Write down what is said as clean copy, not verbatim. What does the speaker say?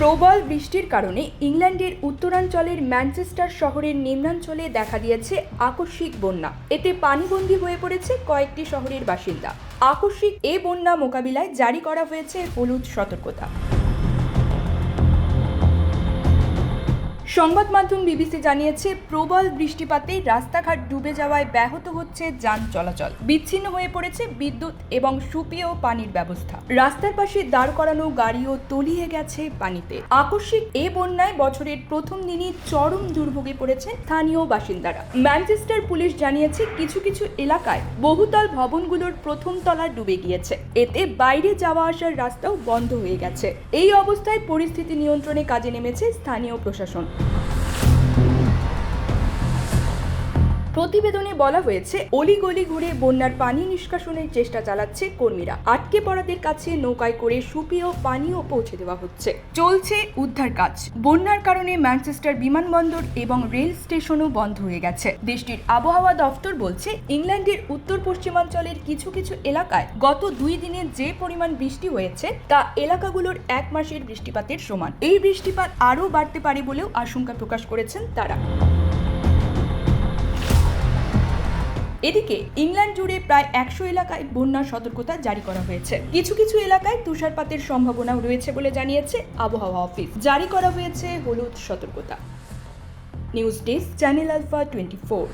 প্রবল বৃষ্টির কারণে ইংল্যান্ডের উত্তরাঞ্চলের ম্যানচেস্টার শহরের নিম্নাঞ্চলে দেখা দিয়েছে আকস্মিক বন্যা। এতে পানিবন্দী হয়ে পড়েছে কয়েকটি শহরের বাসিন্দা। আকস্মিক এ বন্যা মোকাবিলায় জারি করা হয়েছে হলুদ সতর্কতা। সংবাদ মাধ্যম বিবিসি জানিয়েছে, প্রবল বৃষ্টিপাতে রাস্তাঘাট ডুবে যাওয়ায় ব্যাহত হচ্ছে যান চলাচল। বিচ্ছিন্ন হয়ে পড়েছে বিদ্যুৎ এবং সুপেয় পানির ব্যবস্থা। রাস্তার পাশে দাঁড় করানো গাড়িও তলিয়ে গেছে পানিতে। আকস্মিক এ বন্যায় বছরের প্রথম দিনই চরম দুর্ভোগে পড়েছে স্থানীয় বাসিন্দারা। ম্যানচেস্টার পুলিশ জানিয়েছে, কিছু কিছু এলাকায় বহুতল ভবনগুলোর প্রথম তলা ডুবে গিয়েছে। এতে বাইরে যাওয়া আসার রাস্তাও বন্ধ হয়ে গেছে। এই অবস্থায় পরিস্থিতি নিয়ন্ত্রণে কাজে নেমেছে স্থানীয় প্রশাসন। প্রতিবেদনে বলা হয়েছে, অলিগলি ঘুরে বন্যার পানি নিষ্কাশনের চেষ্টা চালাচ্ছে কর্মীরা। আটকে পড়াদের কাছে নৌকায় করে সুপেয় পানিও পৌঁছে দেওয়া হচ্ছে। চলছে উদ্ধার কাজ। বন্যার কারণে ম্যানচেস্টার বিমানবন্দর এবং রেল স্টেশনও বন্ধ হয়ে গেছে। দেশটির আবহাওয়া দফতর বলছে, ইংল্যান্ডের উত্তর পশ্চিমাঞ্চলের কিছু কিছু এলাকায় গত 2 দিনে যে পরিমাণ বৃষ্টি হয়েছে তা এলাকাগুলোর 1 মাসের বৃষ্টিপাতের সমান। এই বৃষ্টিপাত আরও বাড়তে পারে বলেও আশঙ্কা প্রকাশ করেছেন তারা। এদিকে ইংল্যান্ড জুড়ে প্রায় 100 এলাকায় বন্যার সতর্কতা জারি করা হয়েছে। কিছু কিছু এলাকায় তুষারপাতের সম্ভাবনাও রয়েছে বলে জানিয়েছে আবহাওয়া অফিস। জারি করা হয়েছে হলুদ সতর্কতা। News desk, channel alpha 24।